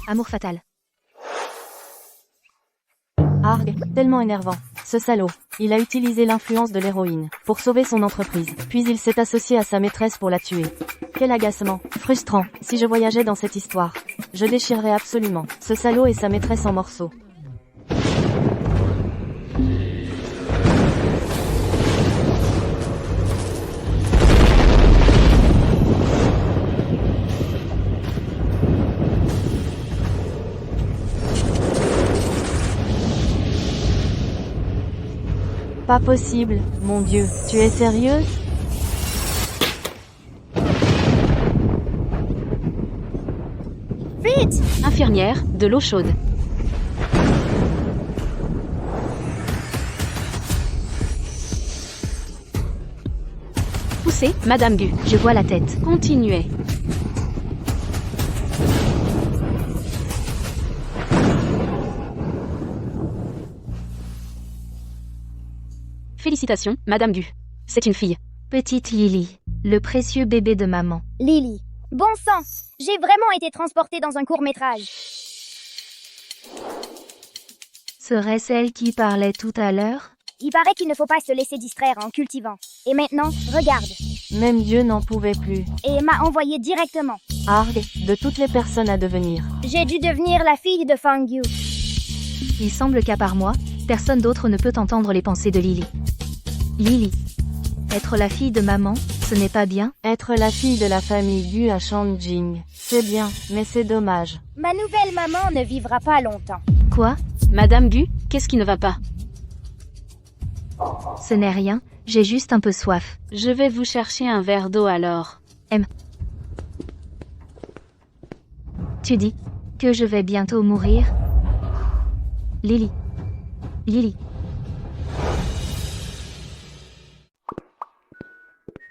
Amour fatal. Arg, tellement énervant. Ce salaud. Il a utilisé l'influence de l'héroïne pour sauver son entreprise. Puis il s'est associé à sa maîtresse pour la tuer. Quel agacement. Frustrant. Si je voyageais dans cette histoire, je déchirerais absolument ce salaud et sa maîtresse en morceaux. Pas possible, mon Dieu. Tu es sérieuse? Vite! Infirmière, de l'eau chaude. Poussez, Madame Gu. Je vois la tête. Continuez. Félicitations, Madame Gu. C'est une fille. Petite Lily, le précieux bébé de maman. Lily. Bon sang! J'ai vraiment été transportée dans un court-métrage. Serait-ce elle qui parlait tout à l'heure? Il paraît qu'il ne faut pas se laisser distraire en cultivant. Et maintenant, regarde. Même Dieu n'en pouvait plus. Et m'a envoyé directement. Arg, de toutes les personnes à devenir. J'ai dû devenir la fille de Fang Yu. Il semble qu'à part moi, personne d'autre ne peut entendre les pensées de Lily. Lily. Être la fille de maman, ce n'est pas bien? Être la fille de la famille Gu à Shangjing, c'est bien, mais c'est dommage. Ma nouvelle maman ne vivra pas longtemps. Quoi? Madame Gu, qu'est-ce qui ne va pas? Ce n'est rien, j'ai juste un peu soif. Je vais vous chercher un verre d'eau alors. Tu dis que je vais bientôt mourir? Lily. Lily.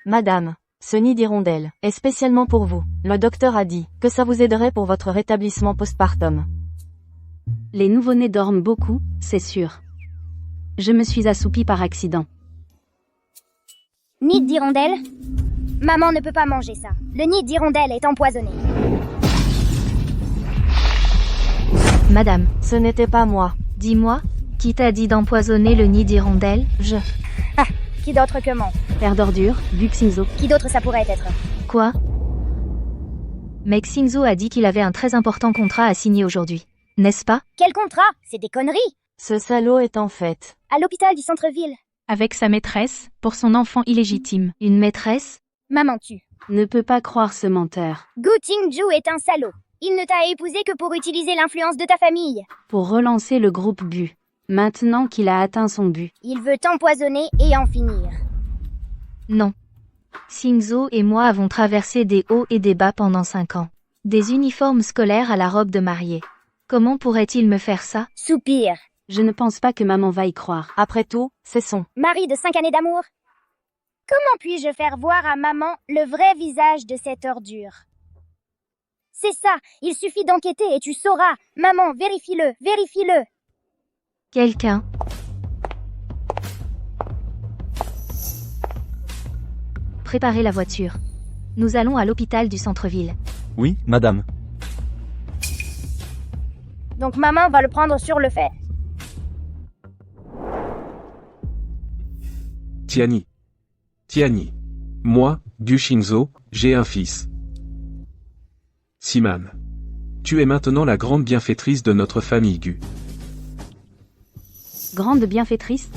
Madame, ce nid d'hirondelle est spécialement pour vous. Le docteur a dit que ça vous aiderait pour votre rétablissement postpartum. Les nouveau-nés dorment beaucoup, c'est sûr. Je me suis assoupie par accident. Nid d'hirondelle? Maman ne peut pas manger ça. Le nid d'hirondelle est empoisonné. Madame, Ce n'était pas moi. dis-moi, qui t'a dit d'empoisonner le nid d'hirondelle? Qui d'autre que mon? Père d'ordures, Gu Xingzo. Qui d'autre ça pourrait être? Quoi? Mais Xingzo a dit qu'il avait un très important contrat à signer aujourd'hui. N'est-ce pas? Quel contrat? C'est des conneries! Ce salaud est en fait À l'hôpital du centre-ville. Avec sa maîtresse, pour son enfant illégitime. Une maîtresse? Maman tue. Ne peut pas croire ce menteur. Gu Qingju est un salaud. Il ne t'a épousé que pour utiliser l'influence de ta famille. Pour relancer le groupe Gu. Maintenant qu'il a atteint son but. Il veut t'empoisonner et en finir. Non. Xingzo et moi avons traversé des hauts et des bas pendant 5 ans. Des uniformes scolaires à la robe de mariée. Comment pourrait-il me faire ça? Soupir. Je ne pense pas que maman va y croire. Après tout, c'est son. Mari de 5 années d'amour. Comment puis-je faire voir à maman le vrai visage de cette ordure? C'est ça, il suffit d'enquêter et tu sauras. Maman, vérifie-le, vérifie-le. Quelqu'un. Préparez la voiture. Nous allons à l'hôpital du centre-ville. Oui, madame. Donc maman va le prendre sur le fait. Tiani. Tiani. Moi, Gu Shinzo, j'ai un fils. Siman. Tu es maintenant la grande bienfaitrice de notre famille Gu. Grande bienfaitrice?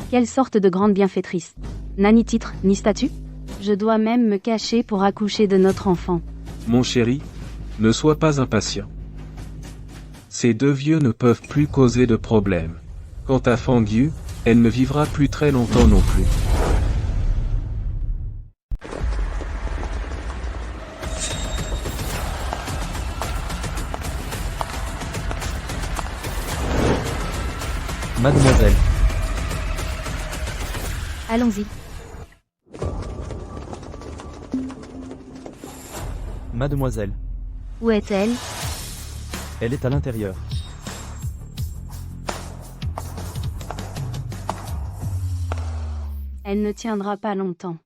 Quelle sorte de grande bienfaitrice? N'a ni titre, ni statut? Je dois même me cacher pour accoucher de notre enfant. Mon chéri, ne sois pas impatient. Ces deux vieux ne peuvent plus causer de problème. Quant à Fang Yu, elle ne vivra plus très longtemps non plus. Mademoiselle. Allons-y. Mademoiselle. Où est-elle? Elle est à l'intérieur. Elle ne tiendra pas longtemps.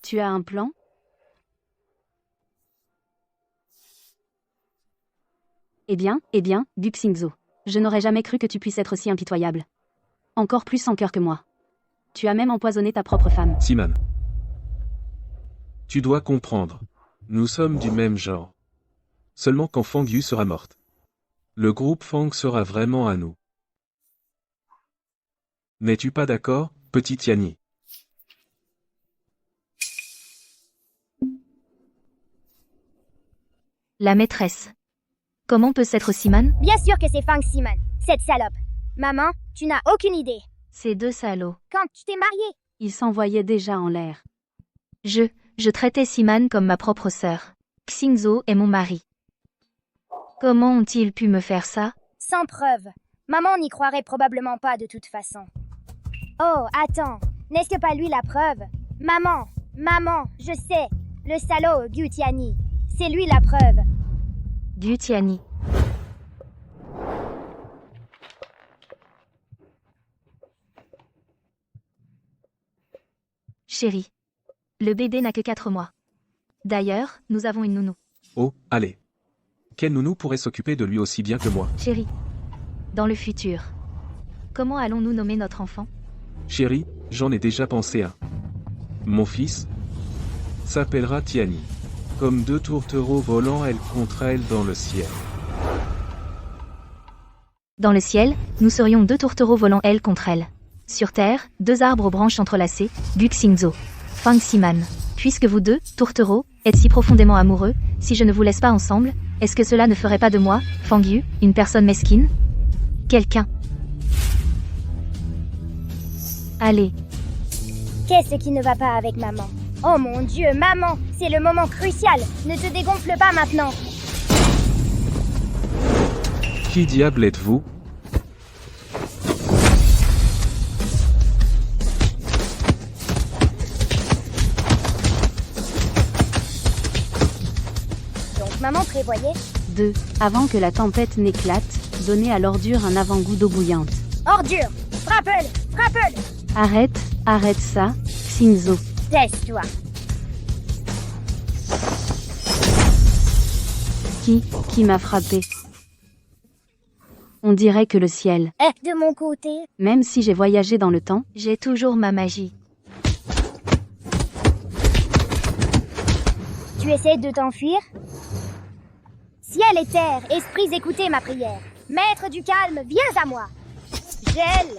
Tu as un plan? Eh bien, Gu Xingzo. Je n'aurais jamais cru que tu puisses être aussi impitoyable. Encore plus sans cœur que moi. Tu as même empoisonné ta propre femme. Siman. Tu dois comprendre. Nous sommes du même genre. Seulement quand Fang Yu sera morte. Le groupe Fang sera vraiment à nous. N'es-tu pas d'accord, petite Yanni? La maîtresse. Comment peut s'être Siman? Bien sûr que c'est Fang Siman, cette salope. Maman, tu n'as aucune idée. Ces deux salauds. Quand tu t'es mariée, Il s'envoyait déjà en l'air. Je traitais Siman comme ma propre sœur. Xingzo est mon mari. Comment ont-ils pu me faire ça? sans preuve. Maman n'y croirait probablement pas de toute façon. Oh, attends, n'est-ce que pas lui la preuve? Maman, je sais, le salaud Gu Tianyi. C'est lui la preuve. Gu Tianyi. Chérie. Le bébé n'a que 4 mois. D'ailleurs, nous avons une nounou. Oh, allez. Quel nounou pourrait s'occuper de lui aussi bien que moi? Chérie. Dans le futur. Comment allons-nous nommer notre enfant? Chérie, j'en ai déjà pensé à. Mon fils s'appellera Tianyi. Comme deux tourtereaux volant elle contre elle dans le ciel. Dans le ciel, nous serions 2 tourtereaux volant elle contre elle. Sur terre, 2 arbres aux branches entrelacées, Gu Xingzo. Fang Siman. Puisque vous 2, tourtereaux, êtes si profondément amoureux, si je ne vous laisse pas ensemble, est-ce que cela ne ferait pas de moi, Fang Yu, une personne mesquine? Quelqu'un. Allez. Qu'est-ce qui ne va pas avec maman? Oh mon Dieu, maman, c'est le moment crucial. Ne te dégonfle pas maintenant. Qui diable êtes-vous? Donc maman prévoyait 2. Avant que la tempête n'éclate, donner à l'ordure un avant-goût d'eau bouillante. ordure. Frappe-le, frappe-le. Arrête ça, Xingzo. Taise-toi. Qui m'a frappé? On dirait que le ciel, De mon côté, même si j'ai voyagé dans le temps, J'ai toujours ma magie. tu essaies de t'enfuir? Ciel et terre, esprits, écoutez ma prière. Maître du calme, viens à moi. Gèle.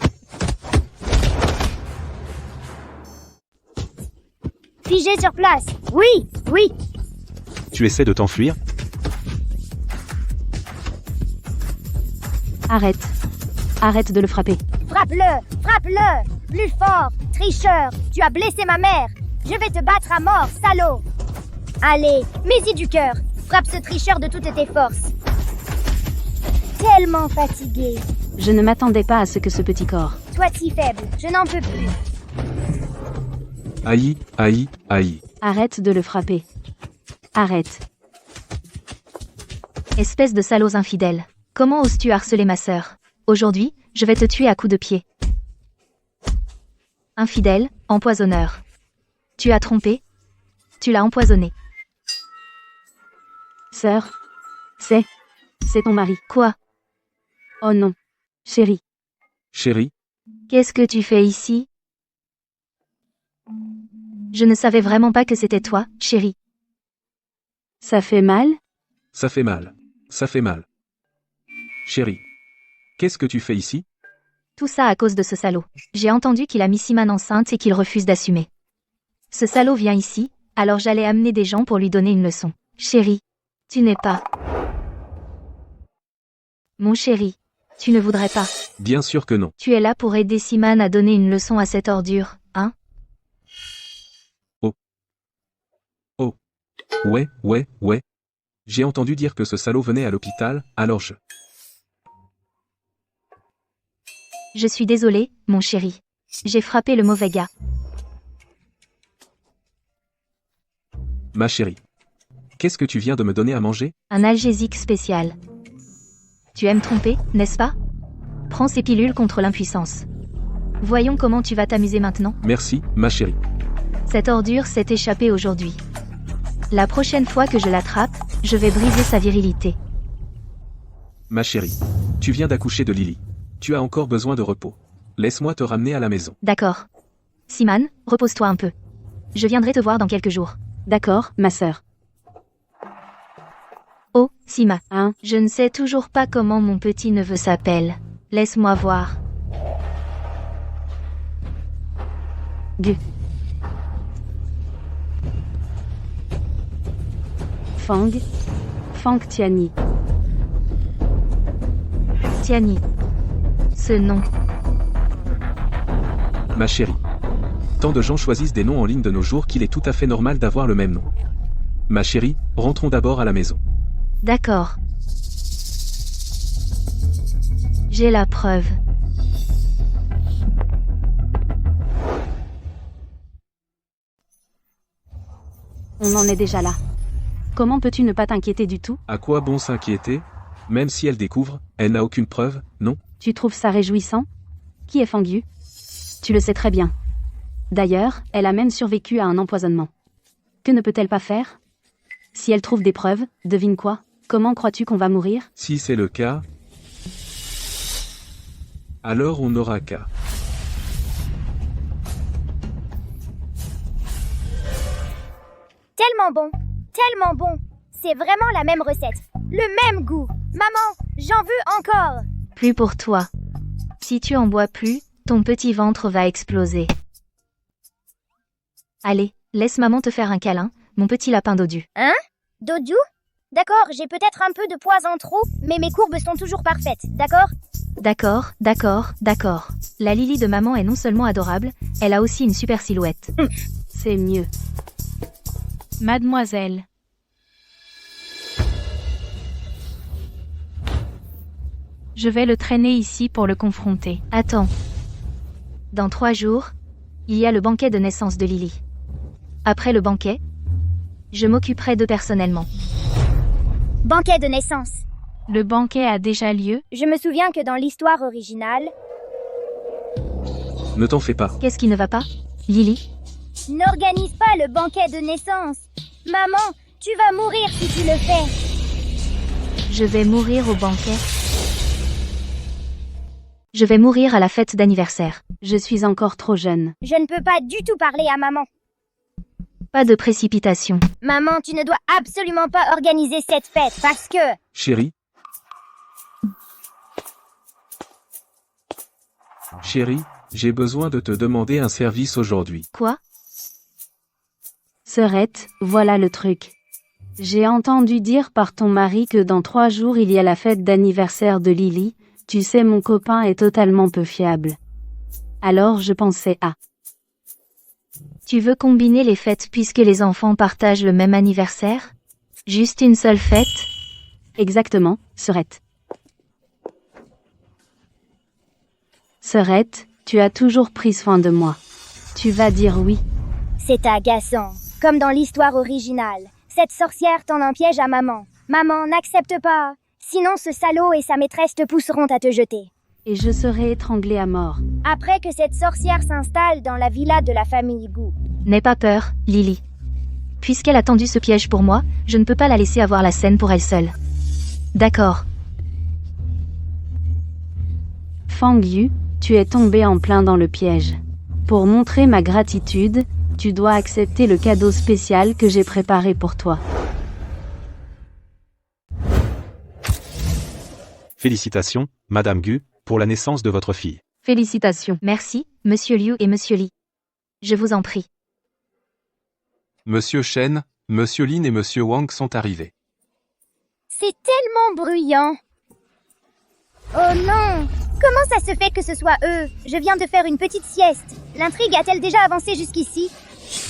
Figé sur place. Oui. Tu essaies de t'enfuir? Arrête de le frapper. Frappe-le. Plus fort. Tricheur, tu as blessé ma mère. Je vais te battre à mort, salaud. Allez, mets-y du cœur. Frappe ce tricheur de toutes tes forces. Tellement fatigué. Je ne m'attendais pas à ce que ce petit corps. Toi si faible, je n'en peux plus. Aïe. Arrête de le frapper. Arrête. Espèce de salauds infidèles. Comment oses-tu harceler ma sœur? Aujourd'hui, je vais te tuer à coups de pied. Infidèle, empoisonneur. Tu as trompé? Tu l'as empoisonné. Sœur, c'est ton mari. Quoi? Oh non. Chérie, Chérie, Qu'est-ce que tu fais ici? Je ne savais vraiment pas que c'était toi, chérie. ça fait mal? ça fait mal. Chérie, qu'est-ce que tu fais ici? Tout ça à cause de ce salaud. J'ai entendu qu'il a mis Siman enceinte et qu'il refuse d'assumer. Ce salaud vient ici, alors j'allais amener des gens pour lui donner une leçon. Chérie, tu n'es pas... Mon chéri, tu ne voudrais pas. Bien sûr que non. Tu es là pour aider Siman à donner une leçon à cette ordure, hein? Ouais. J'ai entendu dire que ce salaud venait à l'hôpital, alors Je suis désolée, mon chéri. J'ai frappé le mauvais gars. Ma chérie. Qu'est-ce que tu viens de me donner à manger? Un algésique spécial. Tu aimes tromper, n'est-ce pas? Prends ces pilules contre l'impuissance. Voyons comment tu vas t'amuser maintenant. Merci, ma chérie. Cette ordure s'est échappée aujourd'hui. La prochaine fois que je l'attrape, je vais briser sa virilité. Ma chérie. Tu viens d'accoucher de Lily. Tu as encore besoin de repos. Laisse-moi te ramener à la maison. D'accord. Siman, repose-toi un peu. Je viendrai te voir dans quelques jours. D'accord, ma sœur. Oh, Sima. Hein? Je ne sais toujours pas comment mon petit-neveu s'appelle. Laisse-moi voir. Gu. Fang. Fang Tiani. Tiani. Ce nom. Ma chérie. Tant de gens choisissent des noms en ligne de nos jours qu'il est tout à fait normal d'avoir le même nom. Ma chérie, rentrons d'abord à la maison. D'accord. J'ai la preuve. On en est déjà là. Comment peux-tu ne pas t'inquiéter du tout? À quoi bon s'inquiéter? Même si elle découvre, elle n'a aucune preuve, non? Tu trouves ça réjouissant? Qui est Fang Yu? Tu le sais très bien. D'ailleurs, elle a même survécu à un empoisonnement. Que ne peut-elle pas faire? Si elle trouve des preuves, devine quoi? Comment crois-tu qu'on va mourir? Si c'est le cas, alors on n'aura qu'à. Tellement bon, tellement bon. C'est vraiment la même recette, le même goût. Maman, j'en veux encore. Plus pour toi. Si tu en bois plus, ton petit ventre va exploser. Allez, laisse maman te faire un câlin, mon petit lapin dodu. Hein? Dodu? D'accord, j'ai peut-être un peu de poids en trop, mais mes courbes sont toujours parfaites, d'accord? D'accord, d'accord, d'accord. La Lily de maman est non seulement adorable, elle a aussi une super silhouette. C'est mieux. Mademoiselle. Je vais le traîner ici pour le confronter. Attends. Dans 3 jours, il y a le banquet de naissance de Lily. Après le banquet, je m'occuperai d'eux personnellement. Banquet de naissance. Le banquet a déjà lieu. Je me souviens que dans l'histoire originale, Ne t'en fais pas. Qu'est-ce qui ne va pas? Lily? n'organise pas le banquet de naissance. Maman, tu vas mourir si tu le fais. Je vais mourir au banquet. Je vais mourir à la fête d'anniversaire. Je suis encore trop jeune. Je ne peux pas du tout parler à maman. Pas de précipitation. Maman, tu ne dois absolument pas organiser cette fête parce que... Chérie. Chérie, j'ai besoin de te demander un service aujourd'hui. Quoi? Sœurette, voilà le truc. J'ai entendu dire par ton mari que dans 3 jours il y a la fête d'anniversaire de Lily. Tu sais, mon copain est totalement peu fiable. Alors je pensais à... Tu veux combiner les fêtes puisque les enfants partagent le même anniversaire? Juste une seule fête? Exactement, sœurette. Sœurette, tu as toujours pris soin de moi. Tu vas dire oui. C'est agaçant. Comme dans l'histoire originale. Cette sorcière tend un piège à maman. Maman, n'accepte pas. Sinon ce salaud et sa maîtresse te pousseront à te jeter. Et je serai étranglée à mort. Après que cette sorcière s'installe dans la villa de la famille Gu. N'aie pas peur, Lily. Puisqu'elle a tendu ce piège pour moi, je ne peux pas la laisser avoir la scène pour elle seule. D'accord. Fang Yu, tu es tombé en plein dans le piège. Pour montrer ma gratitude, tu dois accepter le cadeau spécial que j'ai préparé pour toi. Félicitations, Madame Gu, pour la naissance de votre fille. Félicitations. Merci, Monsieur Liu et Monsieur Li. Je vous en prie. Monsieur Shen, Monsieur Lin et Monsieur Wang sont arrivés. C'est tellement bruyant. Oh non! Comment ça se fait que ce soit eux? Je viens de faire une petite sieste. L'intrigue a-t-elle déjà avancé jusqu'ici?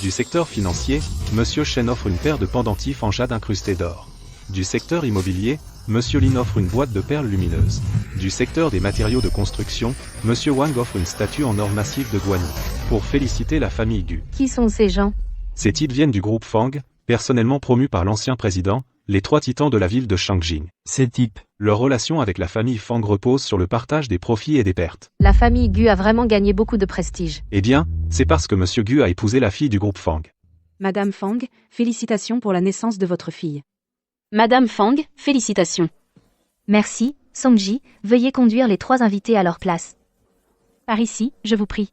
Du secteur financier, Monsieur Shen offre une paire de pendentifs en jade incrustés d'or. Du secteur immobilier, Monsieur Lin offre une boîte de perles lumineuses. Du secteur des matériaux de construction, Monsieur Wang offre une statue en or massif de Guanyu. Pour féliciter la famille Gu. Qui sont ces gens? Ces titres viennent du groupe Fang, personnellement promu par l'ancien président, les 3 titans de la ville de Shangjing. Ces types. Leur relation avec la famille Fang repose sur le partage des profits et des pertes. La famille Gu a vraiment gagné beaucoup de prestige. Eh bien, c'est parce que Monsieur Gu a épousé la fille du groupe Fang. Madame Fang, félicitations pour la naissance de votre fille. Madame Fang, félicitations. Merci, Songji, veuillez conduire les 3 invités à leur place. Par ici, je vous prie.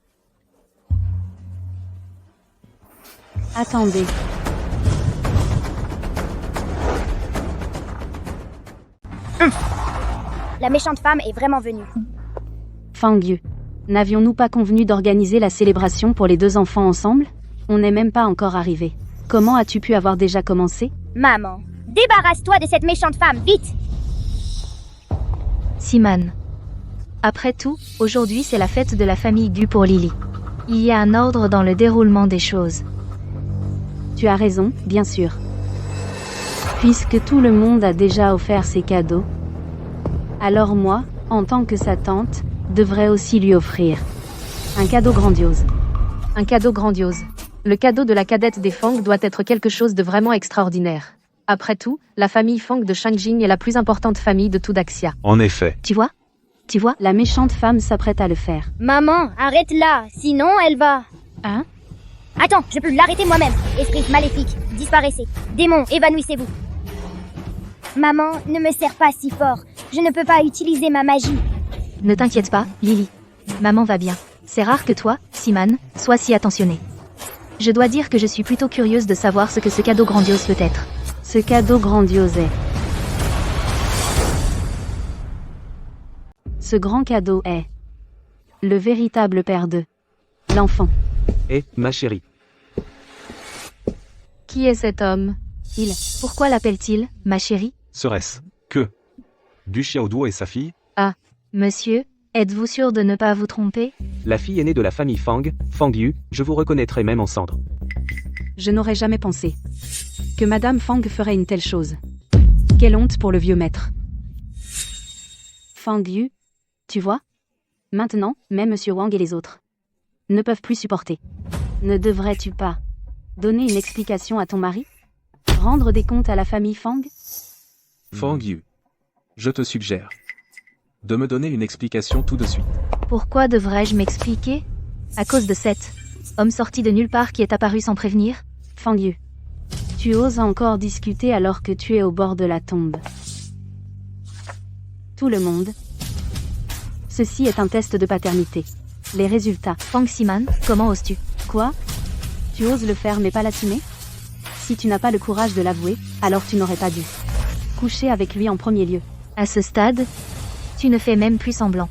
Attendez. La méchante femme est vraiment venue. Fang Yu. N'avions-nous pas convenu d'organiser la célébration pour les 2 enfants ensemble? On n'est même pas encore arrivé. Comment as-tu pu avoir déjà commencé? Maman, débarrasse-toi de cette méchante femme, vite! Siman. Après tout, aujourd'hui c'est la fête de la famille Gu pour Lily. Il y a un ordre dans le déroulement des choses. Tu as raison, bien sûr. Puisque tout le monde a déjà offert ses cadeaux, alors moi, en tant que sa tante, devrais aussi lui offrir un cadeau grandiose. Un cadeau grandiose. Le cadeau de la cadette des Fang doit être quelque chose de vraiment extraordinaire. Après tout, la famille Fang de Shangjing est la plus importante famille de tout Daxia. En effet. Tu vois? La méchante femme s'apprête à le faire. Maman, arrête-la, sinon elle va... Hein? Attends, je peux l'arrêter moi-même. Esprit maléfique, disparaissez. Démon, évanouissez-vous. Maman, ne me serre pas si fort. Je ne peux pas utiliser ma magie. Ne t'inquiète pas, Lily. Maman va bien. C'est rare que toi, Siman, sois si attentionné. Je dois dire que je suis plutôt curieuse de savoir ce que ce cadeau grandiose peut être. Ce cadeau grandiose est... Ce grand cadeau est... le véritable père de... l'enfant. Eh, ma chérie. Qui est cet homme? Pourquoi l'appelle-t-il, ma chérie? Serait-ce que Du Xiaoduo et sa fille? Monsieur, êtes-vous sûr de ne pas vous tromper? La fille aînée de la famille Fang, Fang Yu, je vous reconnaîtrai même en cendres. Je n'aurais jamais pensé que Madame Fang ferait une telle chose. Quelle honte pour le vieux maître. Fang Yu, tu vois? Maintenant, même Monsieur Wang et les autres ne peuvent plus supporter. Ne devrais-tu pas donner une explication à ton mari? Rendre des comptes à la famille Fang? Fang Yu. Je te suggère de me donner une explication tout de suite. Pourquoi devrais-je m'expliquer? À cause de cet homme sorti de nulle part qui est apparu sans prévenir? Fang Yu, tu oses encore discuter alors que tu es au bord de la tombe. Tout le monde. Ceci est un test de paternité. Les résultats. Fang Siman, comment oses-tu? Quoi? Tu oses le faire mais pas l'assumer? Si tu n'as pas le courage de l'avouer, alors tu n'aurais pas dû coucher avec lui en premier lieu. À ce stade, tu ne fais même plus semblant.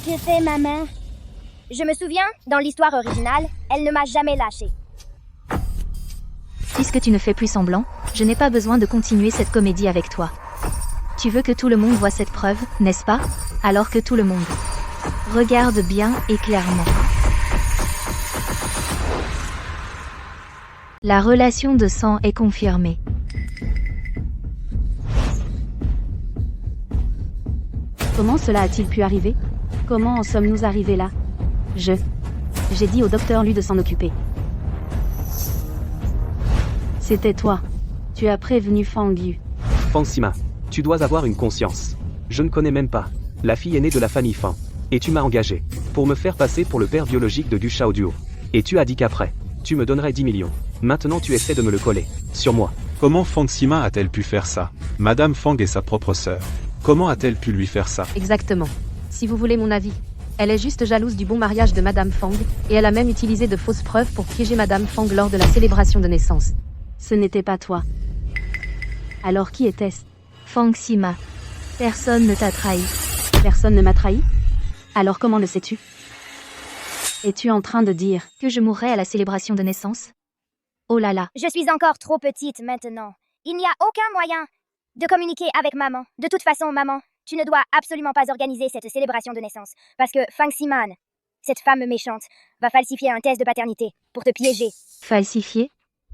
Que fait ma main? Je me souviens, dans l'histoire originale, elle ne m'a jamais lâché. Puisque tu ne fais plus semblant, je n'ai pas besoin de continuer cette comédie avec toi. Tu veux que tout le monde voie cette preuve, n'est-ce pas? Alors que tout le monde regarde bien et clairement. La relation de sang est confirmée. Comment cela a-t-il pu arriver? Comment en sommes-nous arrivés là? J'ai dit au docteur Lu de s'en occuper. C'était toi. Tu as prévenu Fang Yu. Fang Sima, tu dois avoir une conscience. Je ne connais même pas la fille aînée de la famille Fang. Et tu m'as engagé pour me faire passer pour le père biologique de Du Xiaoduo. Et tu as dit qu'après, tu me donnerais 10 millions. Maintenant tu essaies de me le coller. Sur moi. Comment Fang Sima a-t-elle pu faire ça? Madame Fang est sa propre sœur. Comment a-t-elle pu lui faire ça? Exactement. Si vous voulez mon avis, elle est juste jalouse du bon mariage de Madame Fang, et elle a même utilisé de fausses preuves pour piéger Madame Fang lors de la célébration de naissance. Ce n'était pas toi. Alors qui était-ce? Fang Sima. Personne ne t'a trahi. Personne ne m'a trahi? Alors comment le sais-tu? Es-tu en train de dire que je mourrai à la célébration de naissance? Oh là là. Je suis encore trop petite maintenant. Il n'y a aucun moyen de communiquer avec maman. De toute façon, maman, tu ne dois absolument pas organiser cette célébration de naissance. Parce que Fang Siman, cette femme méchante, va falsifier un test de paternité pour te piéger. Falsifier?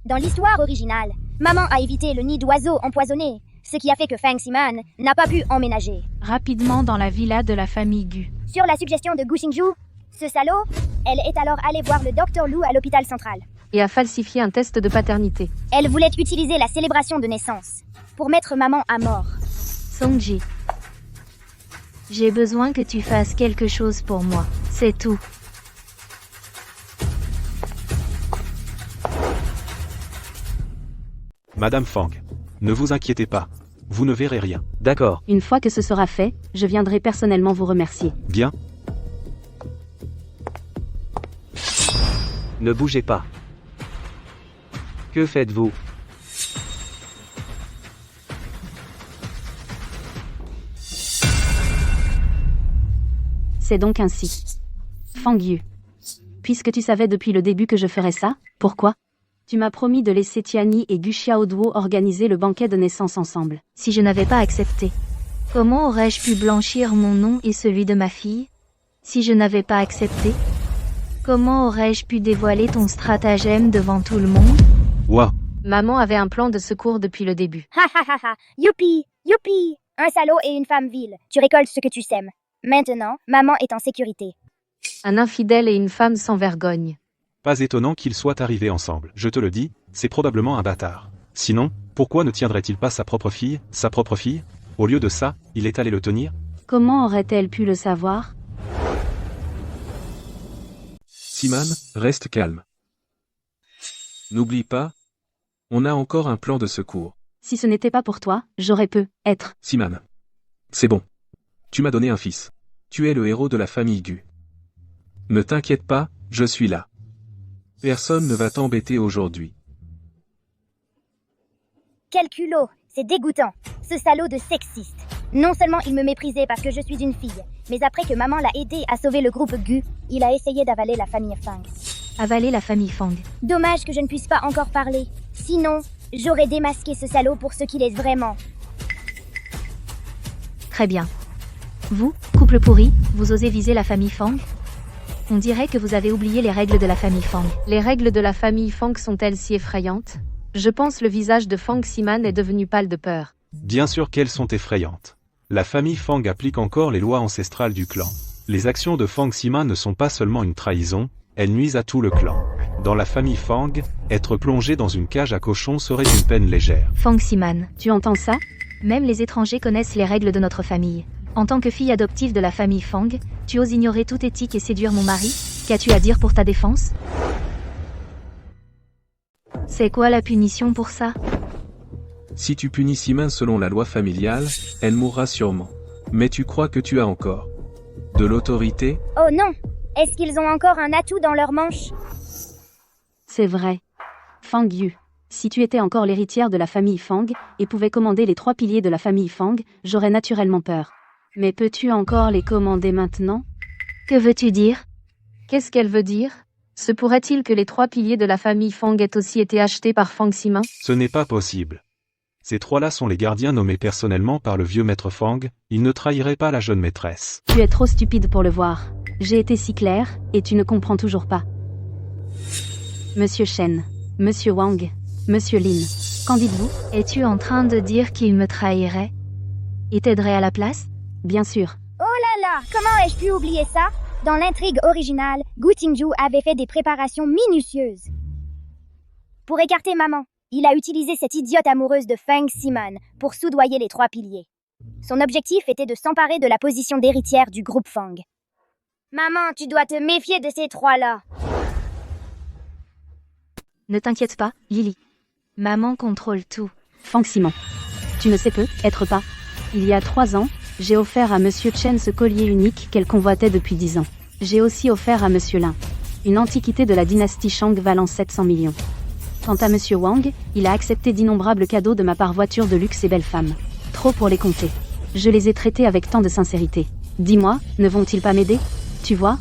Dans l'histoire originale, maman a évité le nid d'oiseaux empoisonné, ce qui a fait que Fang Siman n'a pas pu emménager. Rapidement dans la villa de la famille Gu. Sur la suggestion de Gu Xingju, ce salaud, elle est alors allée voir le docteur Lu à l'hôpital central. Et a falsifié un test de paternité. Elle voulait utiliser la célébration de naissance pour mettre maman à mort. Songji, j'ai besoin que tu fasses quelque chose pour moi, c'est tout. Madame Fang. Ne vous inquiétez pas. Vous ne verrez rien. D'accord. Une fois que ce sera fait, je viendrai personnellement vous remercier. Bien. Ne bougez pas. Que faites-vous? C'est donc ainsi. Fang Yu. Puisque tu savais depuis le début que je ferais ça, pourquoi? Tu m'as promis de laisser Tiani et Gu Xiaoduo organiser le banquet de naissance ensemble. Si je n'avais pas accepté, comment aurais-je pu blanchir mon nom et celui de ma fille? Si je n'avais pas accepté, comment aurais-je pu dévoiler ton stratagème devant tout le monde? Ouah. Maman avait un plan de secours depuis le début. Ha ha ha ha. Youpi, youpi. Un salaud et une femme vile. Tu récoltes ce que tu sèmes. Maintenant, maman est en sécurité. Un infidèle et une femme sans vergogne. Pas étonnant qu'ils soient arrivés ensemble. Je te le dis, c'est probablement un bâtard. Sinon, pourquoi ne tiendrait-il pas sa propre fille? Au lieu de ça, il est allé le tenir? Comment aurait-elle pu le savoir? Siman, reste calme. N'oublie pas, on a encore un plan de secours. Si ce n'était pas pour toi, j'aurais pu être. Siman. C'est bon. Tu m'as donné un fils. Tu es le héros de la famille Gu. Ne t'inquiète pas, je suis là. Personne ne va t'embêter aujourd'hui. Quel culot. C'est dégoûtant. Ce salaud de sexiste. Non seulement il me méprisait parce que je suis une fille, mais après que maman l'a aidé à sauver le groupe Gu, il a essayé d'avaler la famille Fang. Avaler la famille Fang. Dommage que je ne puisse pas encore parler. Sinon, j'aurais démasqué ce salaud pour ce qu'il est vraiment. Très bien. Vous, couple pourri, vous osez viser la famille Fang? On dirait que vous avez oublié les règles de la famille Fang. Les règles de la famille Fang sont-elles si effrayantes? Je pense le visage de Fang Ximan est devenu pâle de peur. Bien sûr qu'elles sont effrayantes. La famille Fang applique encore les lois ancestrales du clan. Les actions de Fang Ximan ne sont pas seulement une trahison, elles nuisent à tout le clan. Dans la famille Fang, être plongé dans une cage à cochons serait une peine légère. Fang Ximan. Tu entends ça? Même les étrangers connaissent les règles de notre famille. En tant que fille adoptive de la famille Fang, tu oses ignorer toute éthique et séduire mon mari? Qu'as-tu à dire pour ta défense? C'est quoi la punition pour ça? Si tu punis Siman selon la loi familiale, elle mourra sûrement. Mais tu crois que tu as encore de l'autorité? Oh non! Est-ce qu'ils ont encore un atout dans leur manche? C'est vrai. Fang Yu. Si tu étais encore l'héritière de la famille Fang, et pouvais commander les 3 piliers de la famille Fang, j'aurais naturellement peur. Mais peux-tu encore les commander maintenant? Que veux-tu dire? Qu'est-ce qu'elle veut dire? Se pourrait-il que les 3 piliers de la famille Fang aient aussi été achetés par Fang Ximan? Ce n'est pas possible. Ces 3-là sont les gardiens nommés personnellement par le vieux maître Fang, ils ne trahiraient pas la jeune maîtresse. Tu es trop stupide pour le voir. J'ai été si claire, et tu ne comprends toujours pas. Monsieur Shen, Monsieur Wang, Monsieur Lin, qu'en dites-vous? Es-tu en train de dire qu'il me trahirait? Et t'aiderait à la place? Bien sûr. Oh là là! Comment ai-je pu oublier ça? Dans l'intrigue originale, Gu Tingju avait fait des préparations minutieuses. Pour écarter maman, il a utilisé cette idiote amoureuse de Fang Ximan pour soudoyer les 3 piliers. Son objectif était de s'emparer de la position d'héritière du groupe Fang. Maman, tu dois te méfier de ces 3-là. Ne t'inquiète pas, Lily. Maman contrôle tout. Fang Ximan. Tu ne sais peut-être pas. Il y a 3 ans, j'ai offert à Monsieur Chen ce collier unique qu'elle convoitait depuis 10 ans. J'ai aussi offert à Monsieur Lin une antiquité de la dynastie Shang valant 700 millions. Quant à Monsieur Wang, il a accepté d'innombrables cadeaux de ma part, voitures de luxe et belles femmes. Trop pour les compter. Je les ai traités avec tant de sincérité. Dis-moi, ne vont-ils pas m'aider? Tu vois,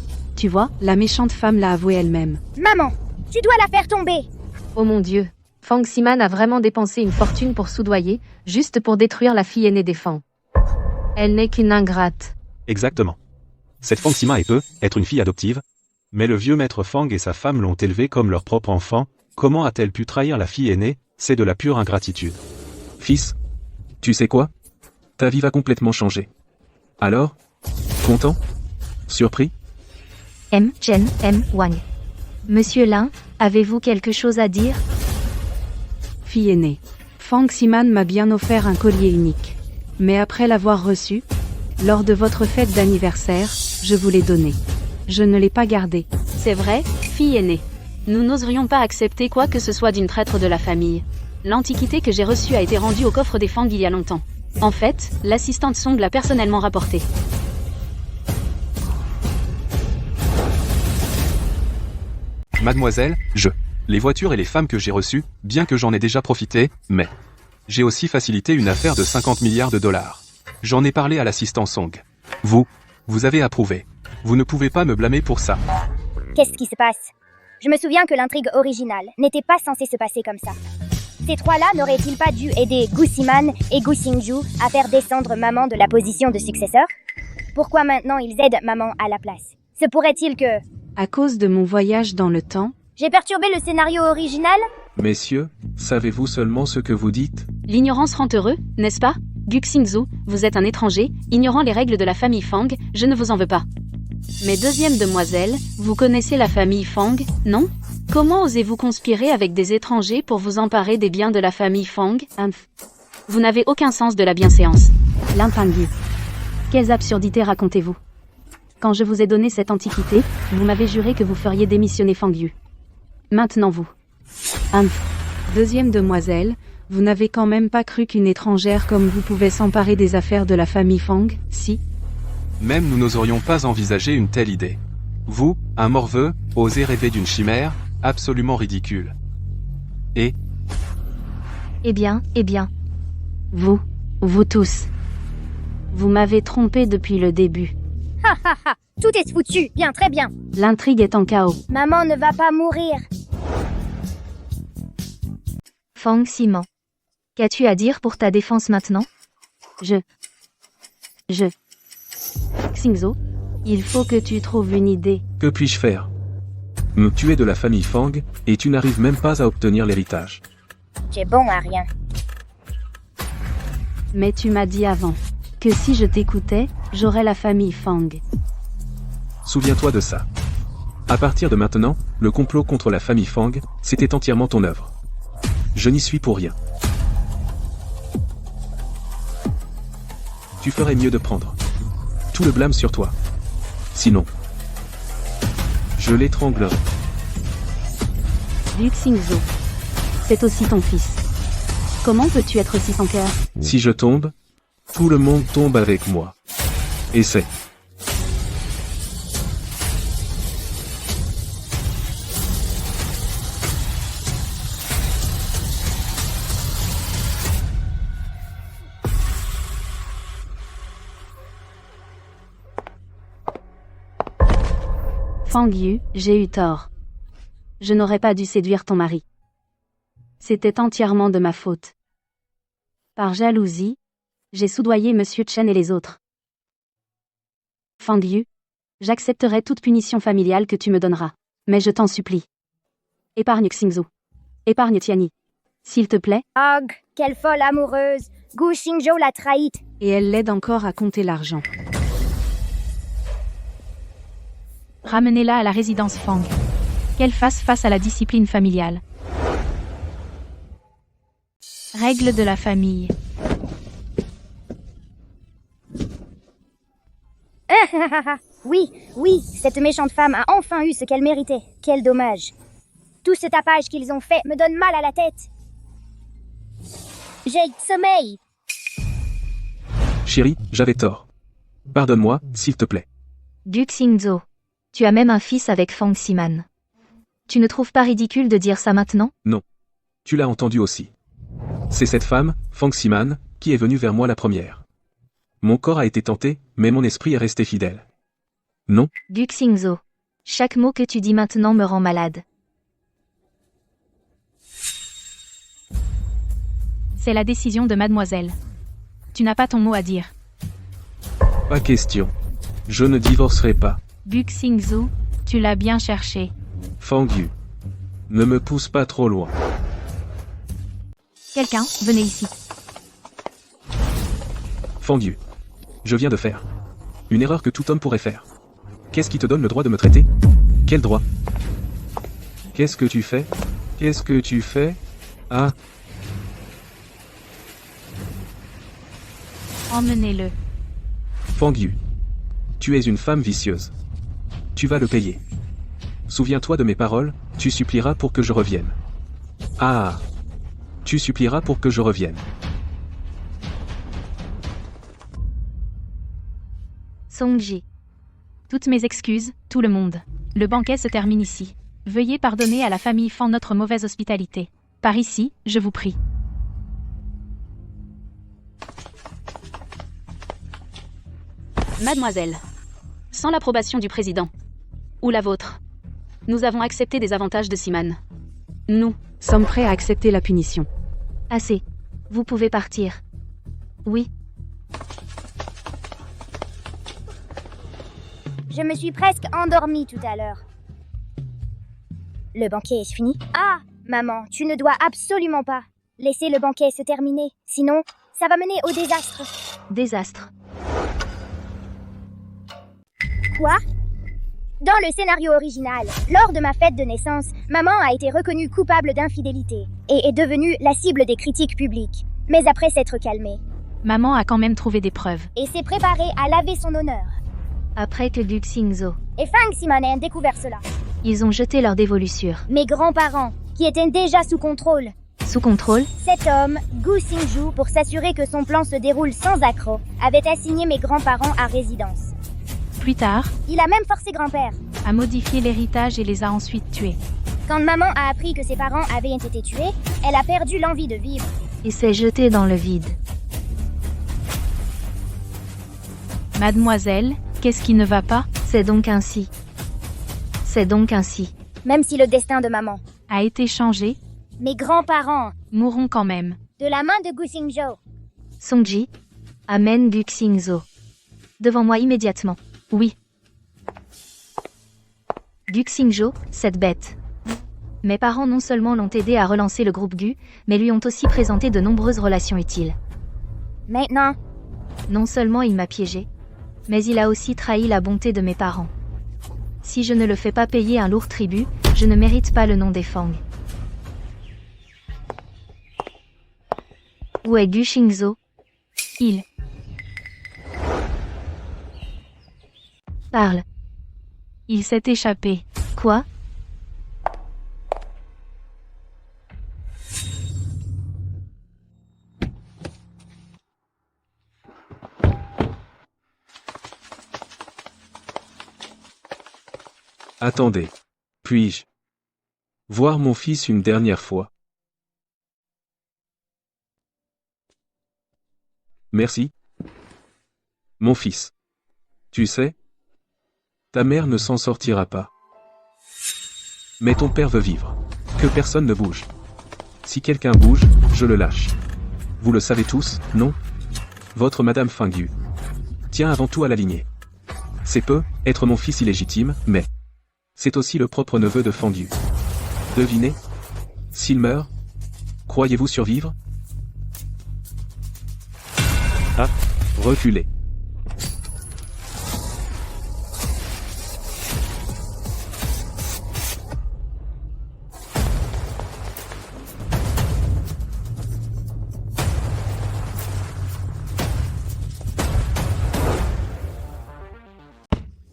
la méchante femme l'a avoué elle-même. Maman, tu dois la faire tomber. Oh mon Dieu. Fang Ximan a vraiment dépensé une fortune pour soudoyer, juste pour détruire la fille aînée des Fang. Elle n'est qu'une ingrate. Exactement. Cette Fang Ximan peut être une fille adoptive, mais le vieux maître Fang et sa femme l'ont élevée comme leur propre enfant. Comment a-t-elle pu trahir la fille aînée? C'est de la pure ingratitude. Fils, tu sais quoi? Ta vie va complètement changer. Alors? Content? Surpris? Chen, Wang. Monsieur Lin, avez-vous quelque chose à dire? Fille aînée. Fang Ximan m'a bien offert un collier unique. Mais après l'avoir reçu, lors de votre fête d'anniversaire, je vous l'ai donné. Je ne l'ai pas gardé. C'est vrai, fille aînée. Nous n'oserions pas accepter quoi que ce soit d'une traître de la famille. L'antiquité que j'ai reçue a été rendue au coffre des Fang il y a longtemps. En fait, l'assistante Song l'a personnellement rapportée. Mademoiselle, les voitures et les femmes que j'ai reçues, bien que j'en ai déjà profité, mais j'ai aussi facilité une affaire de 50 milliards de dollars. J'en ai parlé à l'assistant Song. Vous avez approuvé. Vous ne pouvez pas me blâmer pour ça. Qu'est-ce qui se passe? Je me souviens que l'intrigue originale n'était pas censée se passer comme ça. Ces trois-là n'auraient-ils pas dû aider Gu Siman et Gu Xingju à faire descendre maman de la position de successeur? Pourquoi maintenant ils aident maman à la place? Se pourrait-il que... À cause de mon voyage dans le temps, j'ai perturbé le scénario original? Messieurs, savez-vous seulement ce que vous dites? L'ignorance rend heureux, n'est-ce pas? Gu Xingzu, vous êtes un étranger, ignorant les règles de la famille Fang, je ne vous en veux pas. Mais deuxième demoiselle, vous connaissez la famille Fang, non? Comment osez-vous conspirer avec des étrangers pour vous emparer des biens de la famille Fang? Vous n'avez aucun sens de la bienséance. Lin Pingyu. Quelles absurdités racontez-vous? Quand je vous ai donné cette antiquité, vous m'avez juré que vous feriez démissionner Fang Yu. Maintenant vous. Deuxième demoiselle, vous n'avez quand même pas cru qu'une étrangère comme vous pouvait s'emparer des affaires de la famille Fang, si? Même nous n'oserions pas envisager une telle idée. Vous, un morveux, osez rêver d'une chimère, absolument ridicule. Et Eh bien. Vous tous. Vous m'avez trompé depuis le début. Ha ha ha! Tout est foutu! Bien, très bien! L'intrigue est en chaos. Maman ne va pas mourir! Fang Siman. Qu'as-tu à dire pour ta défense maintenant? Xingzu, il faut que tu trouves une idée. Que puis-je faire? Tu es de la famille Fang, et tu n'arrives même pas à obtenir l'héritage. J'ai bon à rien. Mais tu m'as dit avant que si je t'écoutais, j'aurais la famille Fang. Souviens-toi de ça. À partir de maintenant, le complot contre la famille Fang, c'était entièrement ton œuvre. Je n'y suis pour rien. Tu ferais mieux de prendre tout le blâme sur toi. Sinon, je l'étranglerai. Gu Xingzu, c'est aussi ton fils. Comment peux-tu être aussi sans cœur? Si je tombe, tout le monde tombe avec moi. Essaie. Fang Yu, j'ai eu tort. Je n'aurais pas dû séduire ton mari. C'était entièrement de ma faute. Par jalousie, j'ai soudoyé Monsieur Chen et les autres. Fang Yu, j'accepterai toute punition familiale que tu me donneras. Mais je t'en supplie. Épargne Xingzu. Épargne Tianyi. S'il te plaît. Og, quelle folle amoureuse! Gu Xingzhou l'a trahite! Et elle l'aide encore à compter l'argent. Ramenez-la à la résidence Fang. Qu'elle fasse face à la discipline familiale. Règles de la famille. Oui, cette méchante femme a enfin eu ce qu'elle méritait. Quel dommage. Tout ce tapage qu'ils ont fait me donne mal à la tête. J'ai sommeil. Chérie, j'avais tort. Pardonne-moi, s'il te plaît. Gu Xingzu. Tu as même un fils avec Fang Siman. Tu ne trouves pas ridicule de dire ça maintenant? Non. Tu l'as entendu aussi. C'est cette femme, Fang Siman, qui est venue vers moi la première. Mon corps a été tenté, mais mon esprit est resté fidèle. Non? Gu Xingzu. Chaque mot que tu dis maintenant me rend malade. C'est la décision de mademoiselle. Tu n'as pas ton mot à dire. Pas question. Je ne divorcerai pas. Gu Xingzu, tu l'as bien cherché. Fang Yu. Ne me pousse pas trop loin. Quelqu'un, venez ici. Fang Yu. Je viens de faire une erreur que tout homme pourrait faire. Qu'est-ce qui te donne le droit de me traiter? Quel droit? Qu'est-ce que tu fais? Qu'est-ce que tu fais? Ah. Emmenez-le. Fang Yu. Tu es une femme vicieuse. Tu vas le payer. Souviens-toi de mes paroles, tu supplieras pour que je revienne. Ah. Tu supplieras pour que je revienne. Songji. Toutes mes excuses, tout le monde. Le banquet se termine ici. Veuillez pardonner à la famille Fan notre mauvaise hospitalité. Par ici, je vous prie. Mademoiselle, sans l'approbation du président, ou la vôtre, nous avons accepté des avantages de Siman. Nous sommes prêts à accepter la punition. Assez. Vous pouvez partir. Oui. Je me suis presque endormie tout à l'heure. Le banquet est fini? Ah, maman, tu ne dois absolument pas laisser le banquet se terminer. Sinon, ça va mener au désastre. Désastre. Quoi? Dans le scénario original, lors de ma fête de naissance, maman a été reconnue coupable d'infidélité et est devenue la cible des critiques publiques. Mais après s'être calmée, Maman a quand même trouvé des preuves. et s'est préparée à laver son honneur. Après que Gu Xingzhou. Et Fang Siman ait découvert cela. Ils ont jeté leur dévolution. Mes grands-parents, qui étaient déjà sous contrôle. Sous contrôle, Cet homme, Gu Xingzhou, pour s'assurer que son plan se déroule sans accroc, avait assigné mes grands-parents à résidence. Plus tard, Il a même forcé grand-père. a modifié l'héritage et les a ensuite tués. Quand maman a appris que ses parents avaient été tués, elle a perdu l'envie de vivre. et s'est jeté dans le vide. Mademoiselle, qu'est-ce qui ne va pas? C'est donc ainsi. C'est donc ainsi. Même si le destin de maman, A été changé, mes grands-parents, mourront quand même. de la main de Gu Xingzhou. Songji, amène Gu Xingzhou. Devant moi immédiatement. Oui, Gu Xingzhou, cette bête. Mes parents non seulement l'ont aidé à relancer le groupe Gu, mais lui ont aussi présenté de nombreuses relations utiles. Maintenant, Non seulement il m'a piégé, mais il a aussi trahi la bonté de mes parents. Si je ne le fais pas payer un lourd tribut, je ne mérite pas le nom des Fang. Où est Gu Xingzhou? il. Parle. Il s'est échappé. Quoi? Attendez. Puis-je voir mon fils une dernière fois? Merci. Mon fils. Tu sais, ta mère ne s'en sortira pas. Mais ton père veut vivre. Que personne ne bouge. Si quelqu'un bouge, je le lâche. Vous le savez tous, non? Votre Madame Fingyu tient avant tout à la lignée. C'est peu, être mon fils illégitime, mais c'est aussi le propre neveu de Fangyu. Devinez? S'il meurt, croyez-vous survivre? Ah, reculez.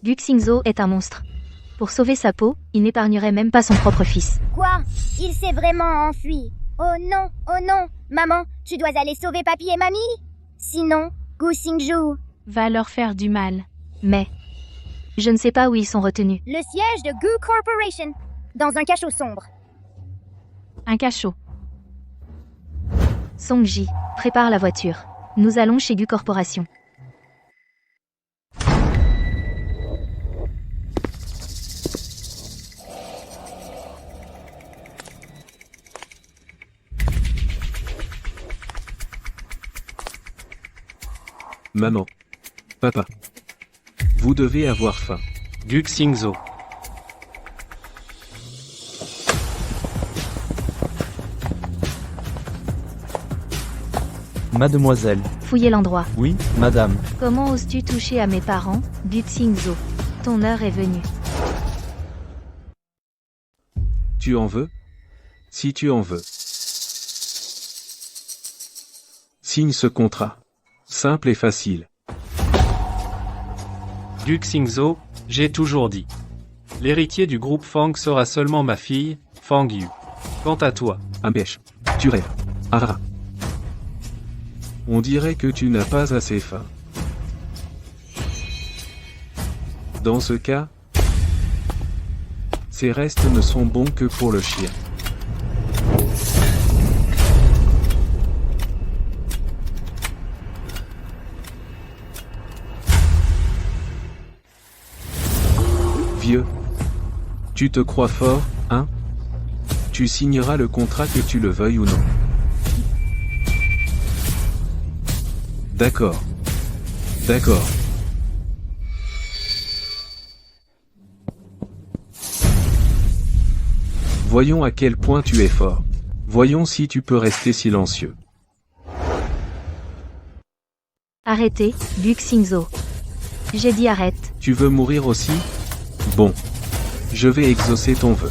Gu Xingzhou est un monstre. Pour sauver sa peau, il n'épargnerait même pas son propre fils. quoi? Il s'est vraiment enfui. Oh non, maman, tu dois aller sauver papy et mamie. Sinon, Gu Xingzhou, Va leur faire du mal. Mais je ne sais pas où ils sont retenus. le siège de Gu Corporation, dans un cachot sombre. Un cachot. Songji, prépare la voiture. Nous allons chez Gu Corporation. Maman. Papa. Vous devez avoir faim. Gu Xingzhou. Mademoiselle. Fouillez l'endroit. Oui, madame. Comment oses-tu toucher à mes parents, Gu Xingzhou? Ton heure est venue. Tu en veux? Si tu en veux. Signe ce contrat. Simple et facile. Gu Xingzhou, j'ai toujours dit. L'héritier du groupe Fang sera seulement ma fille, Fang Yu. Quant à toi, Ambèche. Tu rêves. Ah. On dirait que tu n'as pas assez faim. Dans ce cas, ces restes ne sont bons que pour le chien. Vieux, tu te crois fort, hein? Tu signeras le contrat que tu le veuilles ou non. D'accord. D'accord. Voyons à quel point tu es fort. Voyons si tu peux rester silencieux. Arrêtez, Guxingzo. J'ai dit arrête. Tu veux mourir aussi? Bon. Je vais exaucer ton vœu.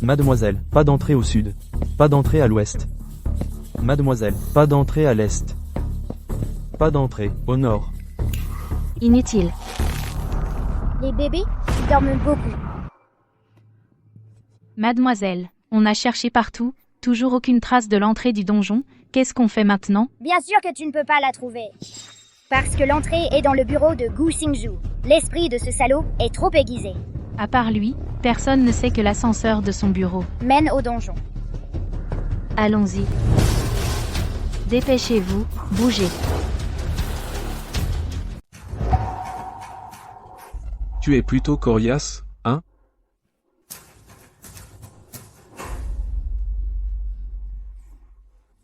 Mademoiselle, pas d'entrée au sud. Pas d'entrée à l'ouest. Mademoiselle, pas d'entrée à l'est. Pas d'entrée au nord. Inutile. Les bébés, ils dorment beaucoup. Mademoiselle, on a cherché partout, toujours aucune trace de l'entrée du donjon, qu'est-ce qu'on fait maintenant? Bien sûr que tu ne peux pas la trouver. Parce que l'entrée est dans le bureau de Gu Xingzhu. L'esprit de ce salaud est trop aiguisé. À part lui, personne ne sait que l'ascenseur de son bureau mène au donjon. Allons-y. Dépêchez-vous, bougez. Tu es plutôt coriace, hein?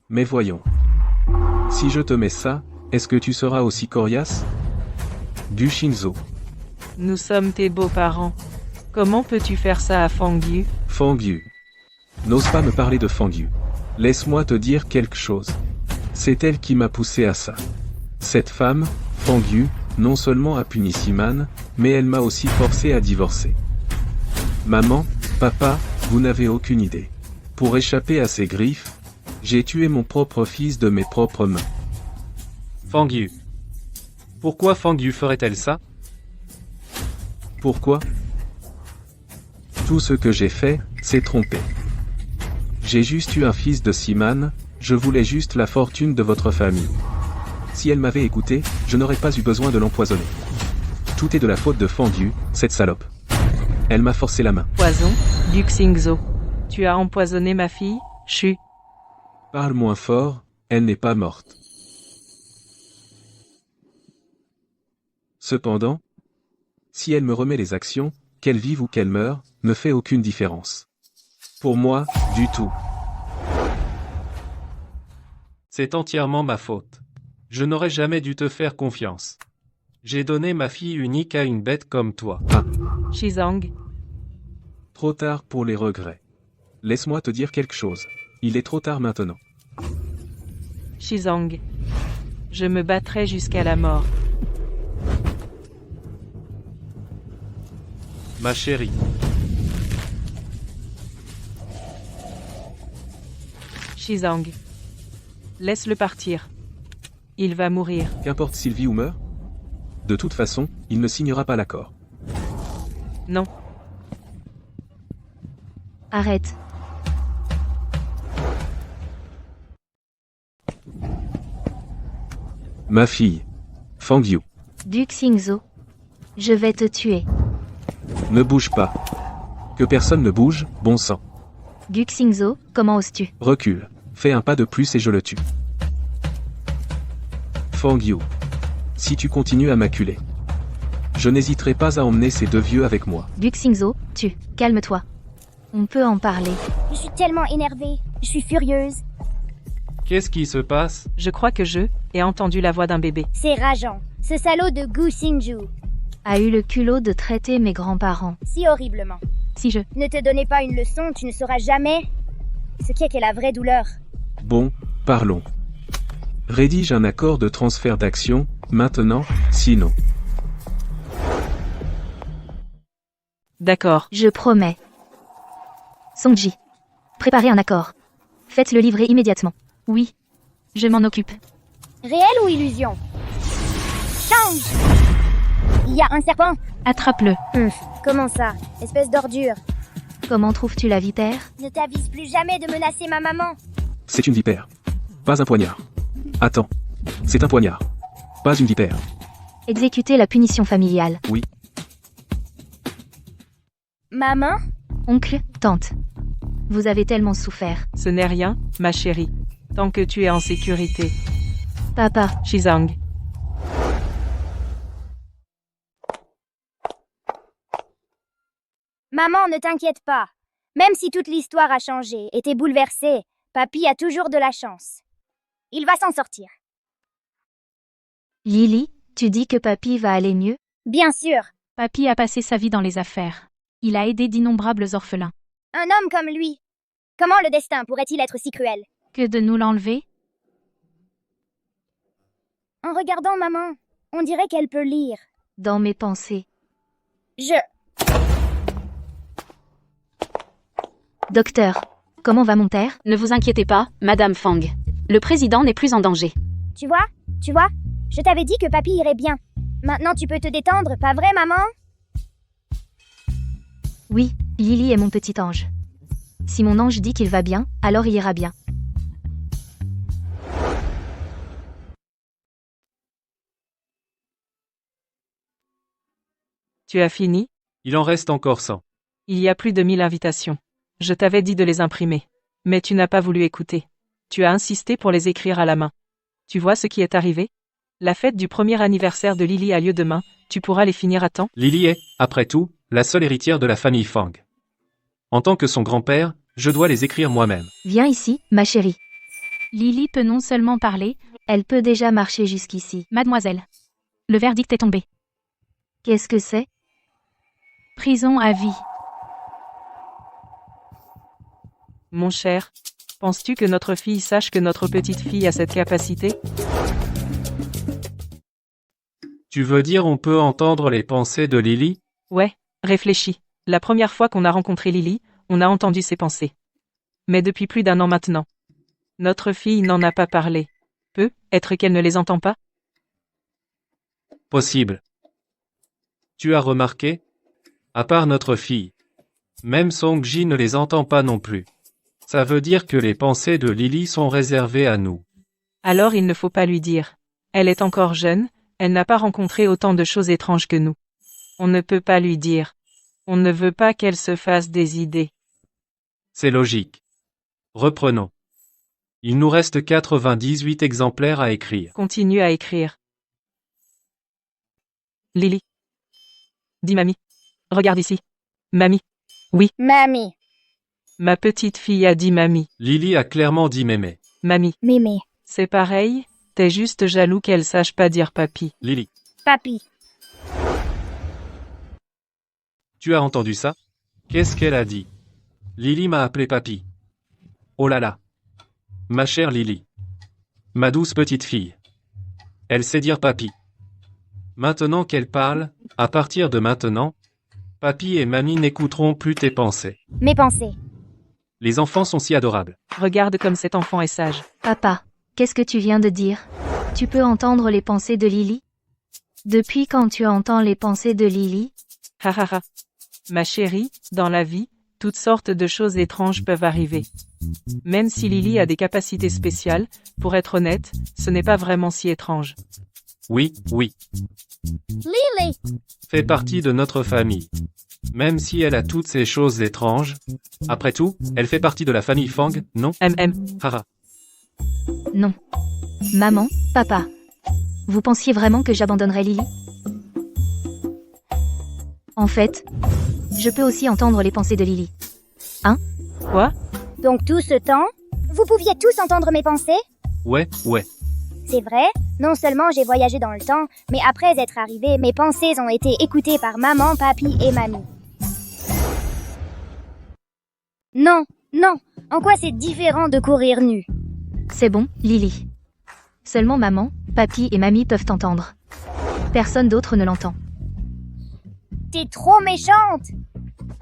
Mais voyons. Si je te mets ça, est-ce que tu seras aussi coriace? Du Shinzo. Nous sommes tes beaux-parents. Comment peux-tu faire ça à Fangyu? Fangyu. N'ose pas me parler de Fangyu. Laisse-moi te dire quelque chose. C'est elle qui m'a poussé à ça. Cette femme, Fangyu, non seulement a puni Siman, mais elle m'a aussi forcé à divorcer. Maman, papa, vous n'avez aucune idée. Pour échapper à ses griffes, j'ai tué mon propre fils de mes propres mains. Fangyu. Pourquoi Fangyu ferait-elle ça? Pourquoi? Tout ce que j'ai fait, c'est tromper. J'ai juste eu un fils de Siman, je voulais juste la fortune de votre famille. Si elle m'avait écouté, je n'aurais pas eu besoin de l'empoisonner. Tout est de la faute de Fangyu, cette salope. Elle m'a forcé la main. Poison, Guxingzo. Tu as empoisonné ma fille, Chu. Parle moins fort, elle n'est pas morte. Cependant, si elle me remet les actions, qu'elle vive ou qu'elle meure, ne fait aucune différence. Pour moi, du tout. C'est entièrement ma faute. Je n'aurais jamais dû te faire confiance. J'ai donné ma fille unique à une bête comme toi. Ah. Shizang. Trop tard pour les regrets. Laisse-moi te dire quelque chose. Il est trop tard maintenant. Shizang. Je me battrai jusqu'à la mort. Ma chérie. Shizang. Laisse-le partir. Il va mourir. Qu'importe s'il vit ou meurt? De toute façon, il ne signera pas l'accord. Non. Arrête. Ma fille. Fangyu. Guxingzo. Je vais te tuer. Ne bouge pas. Que personne ne bouge, bon sang. Guxingzo, comment oses-tu? Recule. Fais un pas de plus et je le tue. Fangyu. Si tu continues à m'acculer, je n'hésiterai pas à emmener ces deux vieux avec moi. Guxingzo, calme-toi. On peut en parler. Je suis tellement énervée. Je suis furieuse. Qu'est-ce qui se passe? Je crois que je ai entendu la voix d'un bébé. C'est rageant. Ce salaud de Gu Xingzhu. A eu le culot de traiter mes grands-parents. Si horriblement. Si je... Ne te donnez pas une leçon, tu ne sauras jamais ce qu'est la vraie douleur. Bon, parlons. Rédige un accord de transfert d'action, maintenant, sinon. D'accord. Je promets. Songji. Préparez un accord. Faites-le livrer immédiatement. Oui. Je m'en occupe. Réel ou illusion? Change! Il y a un serpent. Attrape-le. Comment ça? Espèce d'ordure. Comment trouves-tu la vipère? Ne t'avise plus jamais de menacer ma maman. C'est une vipère. Pas un poignard. Attends. C'est un poignard. Pas une vipère. Exécuter la punition familiale. Oui. Maman? Oncle, tante. Vous avez tellement souffert. Ce n'est rien, ma chérie. Tant que tu es en sécurité. Papa, Shizang. Maman, ne t'inquiète pas. Même si toute l'histoire a changé et t'es bouleversée, papy a toujours de la chance. Il va s'en sortir. Lily, tu dis que papy va aller mieux? Bien sûr. Papy a passé sa vie dans les affaires. Il a aidé d'innombrables orphelins. Un homme comme lui. Comment le destin pourrait-il être si cruel? Que de nous l'enlever? En regardant maman, on dirait qu'elle peut lire. Dans mes pensées. Docteur, comment va mon père? Ne vous inquiétez pas, Madame Fang. Le président n'est plus en danger. Tu vois? Je t'avais dit que papy irait bien. Maintenant tu peux te détendre, pas vrai maman? Oui, Lily est mon petit ange. Si mon ange dit qu'il va bien, alors il ira bien. Tu as fini? Il en reste encore 100. Il y a plus de 1000 invitations. Je t'avais dit de les imprimer. Mais tu n'as pas voulu écouter. Tu as insisté pour les écrire à la main. Tu vois ce qui est arrivé? La fête du premier anniversaire de Lily a lieu demain, tu pourras les finir à temps? Lily est, après tout, la seule héritière de la famille Fang. En tant que son grand-père, je dois les écrire moi-même. Viens ici, ma chérie. Lily peut non seulement parler, Elle peut déjà marcher jusqu'ici. mademoiselle. Le verdict est tombé. Qu'est-ce que c'est? Prison à vie. Mon cher, penses-tu que notre fille sache que notre petite fille a cette capacité? Tu veux dire on peut entendre les pensées de Lily? Ouais, réfléchis. La première fois qu'on a rencontré Lily, on a entendu ses pensées. Mais depuis plus d'1 an maintenant. Notre fille n'en a pas parlé. Peut être qu'elle ne les entend pas? Possible. Tu as remarqué? À part notre fille. Même Song-ji ne les entend pas non plus. Ça veut dire que les pensées de Lily sont réservées à nous. Alors il ne faut pas lui dire. Elle est encore jeune, elle n'a pas rencontré autant de choses étranges que nous. On ne peut pas lui dire. On ne veut pas qu'elle se fasse des idées. C'est logique. Reprenons. Il nous reste 98 exemplaires à écrire. Continue à écrire. Lily. Dis mamie. Regarde ici. Mamie. Oui. Mamie. Ma petite fille a dit mamie. Lily a clairement dit mémé. Mamie. Mémé. C'est pareil, t'es juste jaloux qu'elle sache pas dire papy. Lily. Papy. Tu as entendu ça? Qu'est-ce qu'elle a dit? Lily m'a appelé papy. Oh là là. Ma chère Lily. Ma douce petite fille. Elle sait dire papy. Maintenant qu'elle parle, à partir de maintenant, papy et mamie n'écouteront plus tes pensées. Mes pensées. Les enfants sont si adorables. Regarde comme cet enfant est sage. Papa, qu'est-ce que tu viens de dire? Tu peux entendre les pensées de Lily? Depuis quand tu entends les pensées de Lily? Ha ha ha. Ma chérie, dans la vie, toutes sortes de choses étranges peuvent arriver. Même si Lily a des capacités spéciales, pour être honnête, ce n'est pas vraiment si étrange. Oui, oui. Lily. Fait partie de notre famille. Même si elle a toutes ces choses étranges. Après tout, elle fait partie de la famille Fang, non? Haha. Non. Maman, papa. Vous pensiez vraiment que j'abandonnerais Lily? En fait, je peux aussi entendre les pensées de Lily. Hein? Quoi? Donc tout ce temps, vous pouviez tous entendre mes pensées? Ouais. C'est vrai, non seulement j'ai voyagé dans le temps, mais après être arrivé, mes pensées ont été écoutées par maman, papy et mamie. Non, en quoi c'est différent de courir nu? C'est bon, Lily. Seulement maman, papy et mamie peuvent t'entendre. Personne d'autre ne l'entend. T'es trop méchante!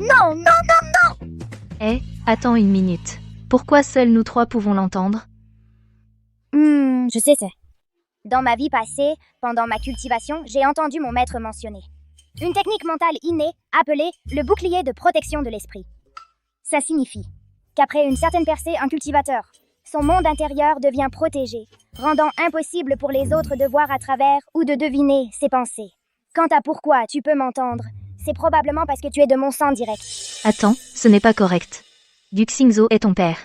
Non! Attends une minute. Pourquoi seuls nous 3 pouvons l'entendre? Je sais ça. Dans ma vie passée, pendant ma cultivation, j'ai entendu mon maître mentionner une technique mentale innée appelée le bouclier de protection de l'esprit. Ça signifie qu'après une certaine percée, un cultivateur, son monde intérieur devient protégé, rendant impossible pour les autres de voir à travers ou de deviner ses pensées. Quant à pourquoi tu peux m'entendre, c'est probablement parce que tu es de mon sang direct. Attends, ce n'est pas correct. Guxingzo est ton père.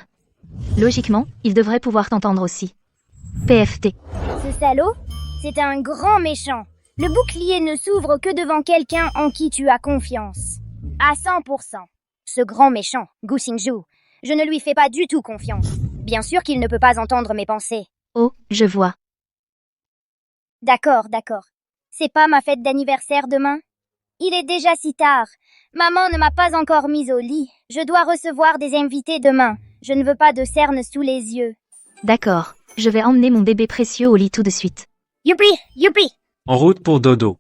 Logiquement, il devrait pouvoir t'entendre aussi. PFT. Ce salaud, c'est un grand méchant. Le bouclier ne s'ouvre que devant quelqu'un en qui tu as confiance. À 100%. Ce grand méchant, Gu Xingzhu, je ne lui fais pas du tout confiance. Bien sûr qu'il ne peut pas entendre mes pensées. Oh, je vois. D'accord. C'est pas ma fête d'anniversaire demain? Il est déjà si tard. Maman ne m'a pas encore mise au lit. Je dois recevoir des invités demain. Je ne veux pas de cernes sous les yeux. D'accord, je vais emmener mon bébé précieux au lit tout de suite. Youpi! En route pour dodo.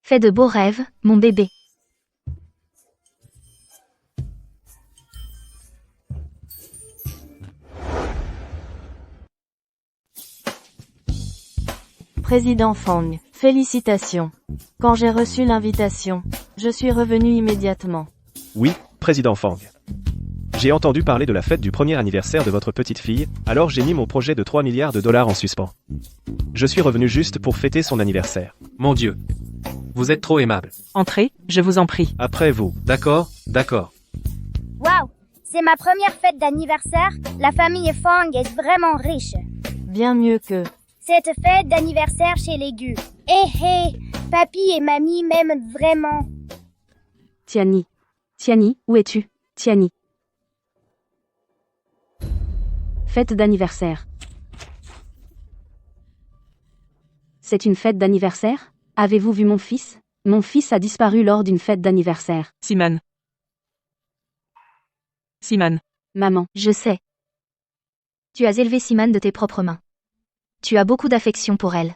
Fais de beaux rêves, mon bébé. Président Fang, félicitations. Quand j'ai reçu l'invitation, je suis revenu immédiatement. Oui, Président Fang. J'ai entendu parler de la fête du premier anniversaire de votre petite fille, alors j'ai mis mon projet de 3 milliards de dollars en suspens. Je suis revenu juste pour fêter son anniversaire. Mon Dieu. Vous êtes trop aimable. Entrez, je vous en prie. Après vous. D'accord. Waouh! C'est ma première fête d'anniversaire. La famille Fang est vraiment riche. Bien mieux que... Cette fête d'anniversaire chez les Gu. Hé, papy et mamie m'aiment vraiment. Tiani, où es-tu? Tiani. Fête d'anniversaire. C'est une fête d'anniversaire? Avez-vous vu mon fils? Mon fils a disparu lors d'une fête d'anniversaire. Siman. Maman. Je sais. Tu as élevé Siman de tes propres mains. Tu as beaucoup d'affection pour elle.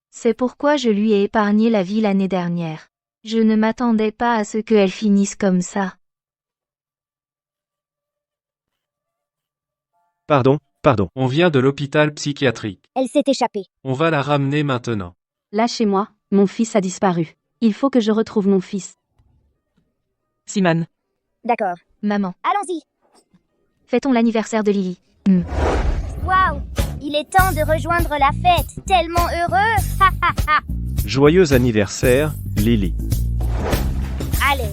C'est pourquoi je lui ai épargné la vie l'année dernière. Je ne m'attendais pas à ce qu'elle finisse comme ça. Pardon. On vient de l'hôpital psychiatrique. Elle s'est échappée. On va la ramener maintenant. Lâchez-moi, mon fils a disparu. Il faut que je retrouve mon fils. Siman. D'accord. Maman, Allons-y. fêtons l'anniversaire de Lily. Waouh! Il est temps de rejoindre la fête. Tellement heureux. Joyeux anniversaire, Lily. Allez,